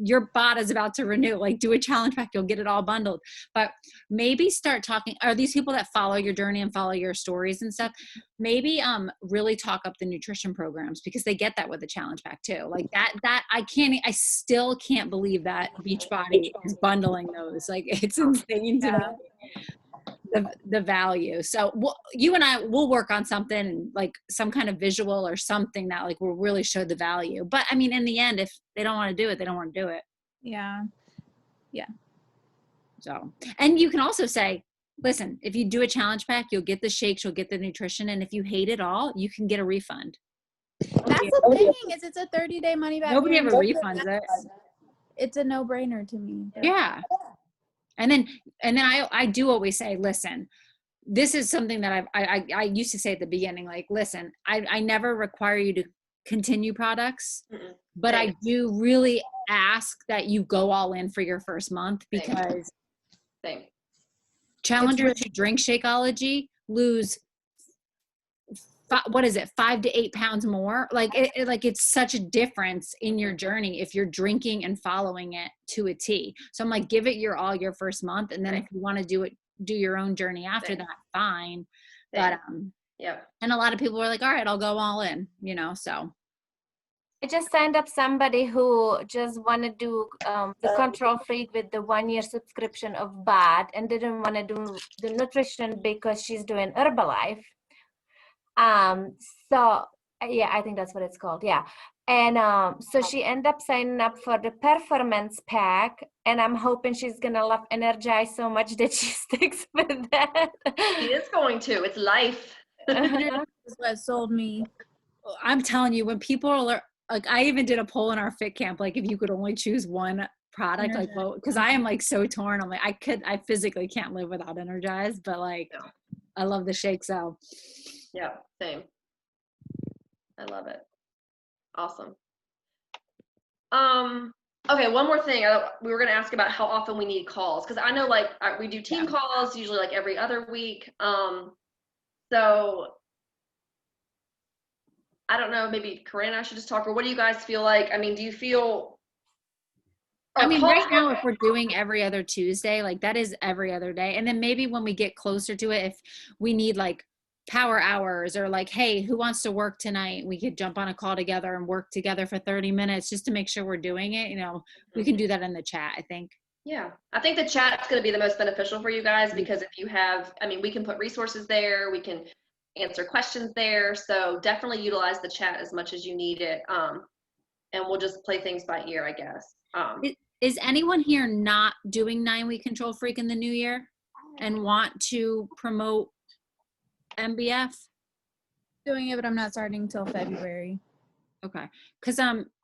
your bot is about to renew, like do a challenge pack, you'll get it all bundled. But maybe start talking, are these people that follow your journey and follow your stories and stuff, maybe really talk up the nutrition programs, because they get that with the challenge pack too. Like that I still can't believe that Beachbody is bundling those. Like it's insane to me, the value. So you and I will work on something like some kind of visual or something that like will really show the value. But I mean, in the end, if they don't want to do it, they don't want to do it. Yeah. So, and you can also say, listen, if you do a challenge pack, you'll get the shakes, you'll get the nutrition. And if you hate it all, you can get a refund. That's the thing, is it's a 30-day money back. Nobody ever refunds it. It's a no-brainer to me. Yeah. And then I do always say, listen, this is something that I used to say at the beginning, like, listen, I never require you to continue products, but I do really ask that you go all in for your first month, because challengers who drink Shakeology lose 5 to 8 pounds more. Like it's such a difference in your journey if you're drinking and following it to a T. So I'm like, give it your first month. And then if you want to do your own journey after that, fine. But, and a lot of people are like, all right, I'll go all in, so. I just signed up somebody who just want to do the control freak with the 1-year subscription of BAD and didn't want to do the nutrition because she's doing Herbalife. So yeah, I think that's what it's called. Yeah. And so she ended up signing up for the performance pack, and I'm hoping she's gonna love Energize so much that she sticks with that. She is going to. It's life. Is what sold me. I'm telling you, when people are like, I even did a poll in our fit camp, like if you could only choose one product, like, well, because I am like so torn. I'm like, I physically can't live without Energize, but like, I love the shake. So yeah, same. I love it. Awesome. Okay, one more thing. We were going to ask about how often we need calls, because I know like we do team calls usually like every other week. So I don't know, maybe Corinne and I should just talk, or what do you guys feel like? I mean, do you feel? I mean, right now, if we're doing every other Tuesday, like that is every other day. And then maybe when we get closer to it, if we need like power hours or like, hey, who wants to work tonight? We could jump on a call together and work together for 30 minutes just to make sure we're doing it. You know, we can do that in the chat, I think. Yeah, I think the chat's going to be the most beneficial for you guys, because if you have, I mean, we can put resources there, we can answer questions there. So definitely utilize the chat as much as you need it. And we'll just play things by ear, I guess. Is anyone here not doing 9-week control freak in the new year and want to promote MBF? Doing it, but I'm not starting till February. Okay, because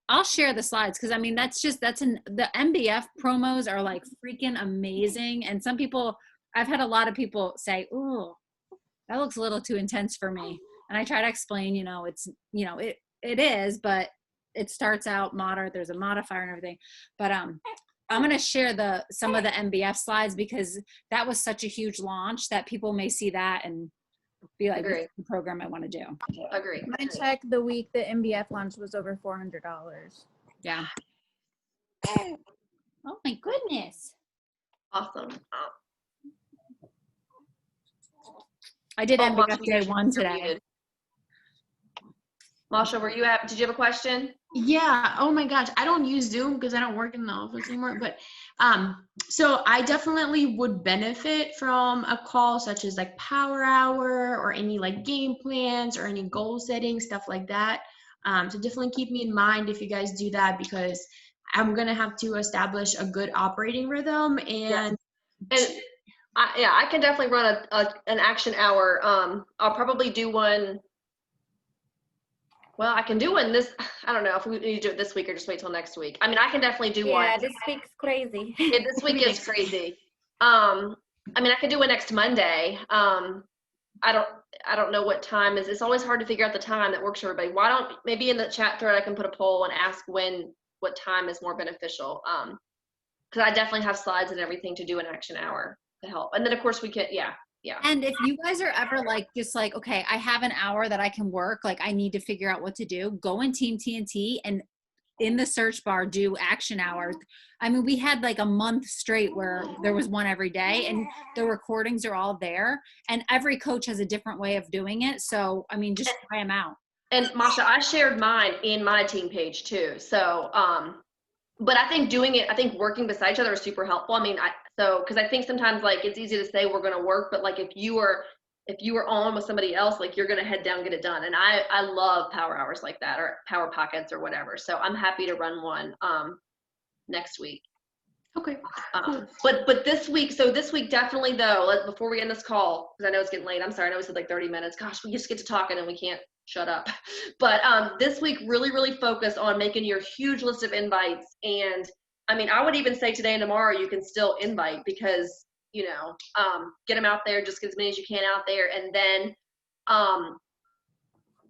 I'll share the slides, because I mean the MBF promos are like freaking amazing, and some people, I've had a lot of people say, "Ooh, that looks a little too intense for me," and I try to explain, you know, it's, you know, it is, but it starts out moderate. There's a modifier and everything, but I'm going to share some of the MBF slides, because that was such a huge launch that people may see that and be like, this is the program I want to do. Agree. I checked the week the MBF launch was over $400. Yeah. Oh my goodness. Awesome. I did MBF day 1 today. Masha, did you have a question? Yeah. Oh my gosh. I don't use Zoom because I don't work in the office anymore. But so I definitely would benefit from a call such as like Power Hour or any like game plans or any goal setting, stuff like that. So definitely keep me in mind if you guys do that, because I'm gonna have to establish a good operating rhythm. And I can definitely run an action hour. I'll probably do one. Well, I can do one I don't know if we need to do it this week or just wait till next week. I mean, I can definitely do one. Yeah, this week's crazy. Yeah, this week is crazy. I mean, I could do it next Monday. I don't know what time is. It's always hard to figure out the time that works for everybody. Why don't, maybe in the chat thread I can put a poll and ask what time is more beneficial. Because I definitely have slides and everything to do an action hour to help. And then of course we can, yeah. And if you guys are ever like, just like, okay, I have an hour that I can work, like I need to figure out what to do, go in Team TNT and in the search bar, do action hours. I mean, we had like a month straight where there was one every day, and the recordings are all there, and every coach has a different way of doing it. So, I mean, just try them out. And Masha, I shared mine in my team page too. So, but I think working beside each other is super helpful. I mean, because I think sometimes like it's easy to say we're going to work, but like if you are on with somebody else, like you're going to head down, get it done. And I love power hours like that, or power pockets or whatever. So I'm happy to run one next week. Okay. But this week definitely though, before we end this call, because I know it's getting late. I'm sorry, I know we said like 30 minutes. Gosh, we just get to talking and we can't shut up. But this week, really focus on making your huge list of invites. And I mean, I would even say today and tomorrow you can still invite, because you know, get them out there, just get as many as you can out there. And then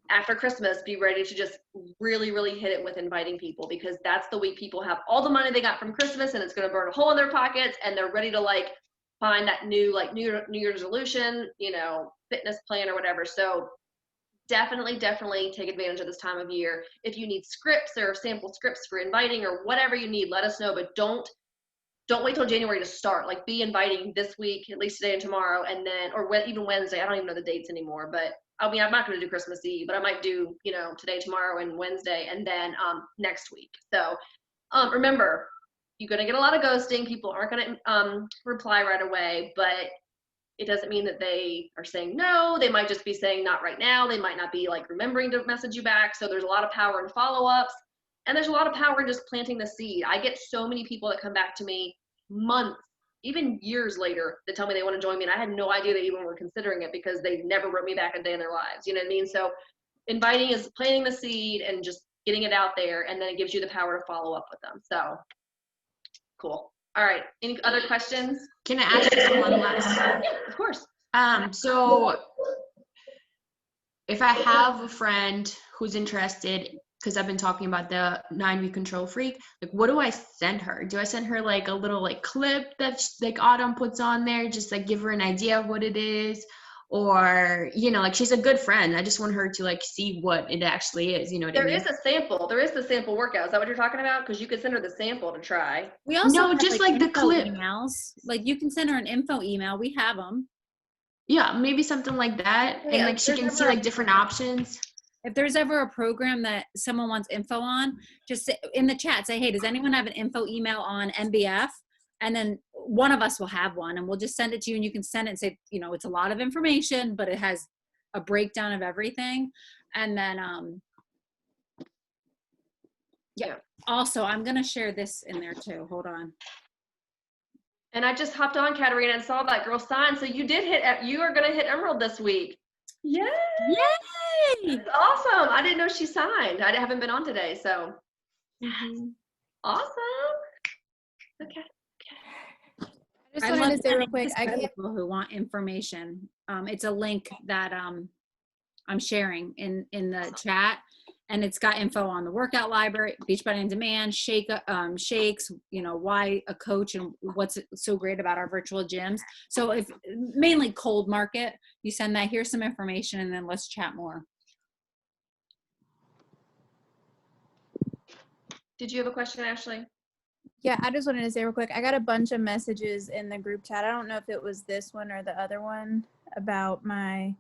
after Christmas, be ready to just really hit it with inviting people, because that's the week people have all the money they got from Christmas and it's going to burn a hole in their pockets, and they're ready to like find that new Year's resolution, you know, fitness plan or whatever. So definitely take advantage of this time of year. If you need scripts or sample scripts for inviting or whatever you need, let us know, but don't don't wait till January to start. Like, be inviting this week, at least today and tomorrow, and then, or even Wednesday. I don't even know the dates anymore, but I mean, I'm not going to do Christmas Eve, but I might do, you know, today, tomorrow, and Wednesday, and then next week. So remember, you're going to get a lot of ghosting. People aren't going to reply right away, but it doesn't mean that they are saying no. They might just be saying not right now. They might not be like remembering to message you back. So there's a lot of power in follow-ups, and there's a lot of power in just planting the seed. I get so many people that come back to me months, even years later, that tell me they want to join me, and I had no idea they even were considering it because they never wrote me back a day in their lives. You know what I mean? So inviting is planting the seed and just getting it out there, and then it gives you the power to follow up with them. So cool. All right. Any other questions? Can I ask you one last? Yeah, of course. So if I have a friend who's interested, because I've been talking about the 9-week control freak, like, what do I send her? Do I send her like a little like clip that like Autumn puts on there, just like give her an idea of what it is? Or, you know, like, she's a good friend, I just want her to like see what it actually is, you know what I mean? There is a sample. There is the sample workout. Is that what you're talking about? Because you could send her the sample to try. We also No, have, just like the info clip. emails. Like, you can send her an info email. We have them. Yeah, maybe something like that. Yeah, And like she there's can see never- like different options. If there's ever a program that someone wants info on, just say, in the chat, say, hey, does anyone have an info email on MBF? And then one of us will have one, and we'll just send it to you, and you can send it and say, you know, it's a lot of information, but it has a breakdown of everything. And then, yeah. Also, I'm going to share this in there too. Hold on. And I just hopped on, Katarina, and saw that girl sign. So you did you are going to hit Emerald this week. Yay! That's awesome. I didn't know she signed. I haven't been on today, so. Awesome. Okay. I just wanted to say real quick, People who want information. It's a link that I'm sharing in the chat, and it's got info on the workout library, Beachbody on Demand, shakes, you know, why a coach and what's so great about our virtual gyms. So if mainly cold market, you send that, here's some information, and then let's chat more. Did you have a question, Ashley? Yeah, I just wanted to say real quick, I got a bunch of messages in the group chat. I don't know if it was this one or the other one about my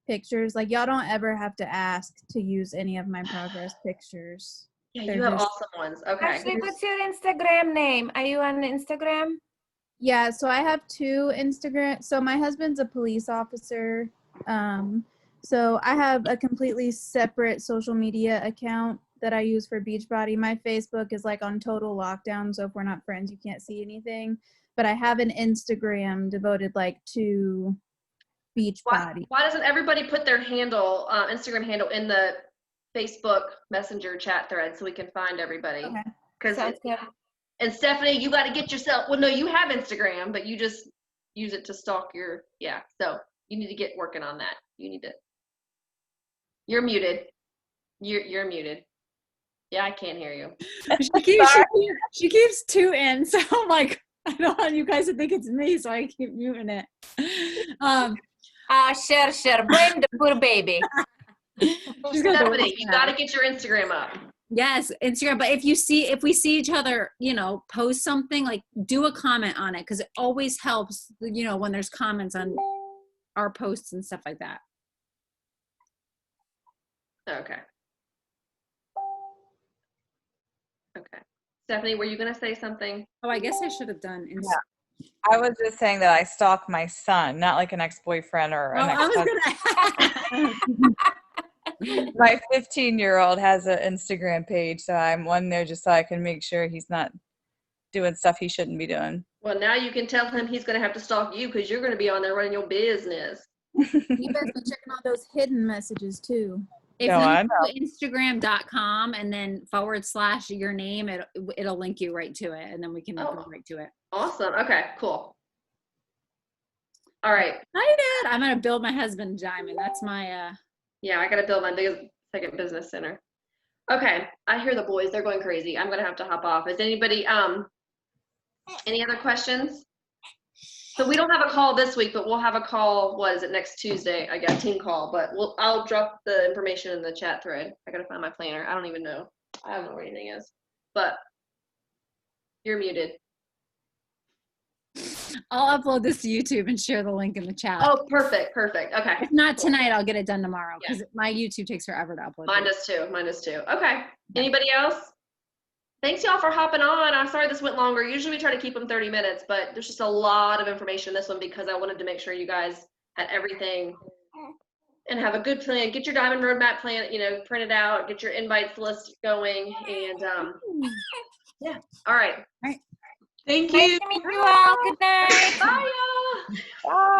pictures. Like, y'all don't ever have to ask to use any of my progress pictures. Yeah, They're you have just- awesome ones. Okay. Ashley, what's your Instagram name? Are you on Instagram? Yeah, so I have 2 Instagram. So my husband's a police officer. So I have a completely separate social media account that I use for Beachbody. My Facebook is like on total lockdown, so if we're not friends, you can't see anything. But I have an Instagram devoted like to Beachbody. Why doesn't everybody put their handle, Instagram handle, in the Facebook Messenger chat thread so we can find everybody? Okay. Because Sounds good. and Stephanie, you got to get yourself. Well, no, you have Instagram, but you just use it to stalk your. Yeah, so you need to get working on that. You need to. You're muted. You're muted. Yeah, I can't hear you. She keeps 2 in, so I'm like, I don't want you guys to think it's me, so I keep muting it. Share. Blame the poor baby. Stephanie, you got to get your Instagram up. Yes, Instagram. But if we see each other, you know, post something, like, do a comment on it, because it always helps, you know, when there's comments on our posts and stuff like that. Okay. Okay. Stephanie, were you going to say something? Oh, I guess I should have done. I was just saying that I stalk my son, not like an ex-boyfriend or an ex-husband. My 15-year-old has an Instagram page, so I'm on there just so I can make sure he's not doing stuff he shouldn't be doing. Well, now you can tell him he's going to have to stalk you because you're going to be on there running your business. You better be checking out those hidden messages too. If No, you I go to Instagram.com and then / your name, it'll link you right to it, and then we can go right to it. Awesome. Okay, cool. All right. I'm going to build my husband Diamond. That's my Yeah, I got to build my second business center. Okay, I hear the boys. They're going crazy. I'm going to have to hop off. Is anybody, any other questions? So we don't have a call this week, but we'll have a call, what is it, next Tuesday? I got a team call, but I'll drop the information in the chat thread. I got to find my planner. I don't even know. I don't know where anything is, but you're muted. I'll upload this to YouTube and share the link in the chat. Oh, perfect. Okay. If not tonight, I'll get it done tomorrow because my YouTube takes forever to upload. Mine does too. Okay. Anybody else? Thanks y'all for hopping on. I'm sorry this went longer. Usually we try to keep them 30 minutes, but there's just a lot of information in this one because I wanted to make sure you guys had everything and have a good plan. Get your diamond roadmap plan, print it out, get your invites list going, and yeah. All right. Thank Nice you. to meet you all. Good night. Bye y'all. Bye.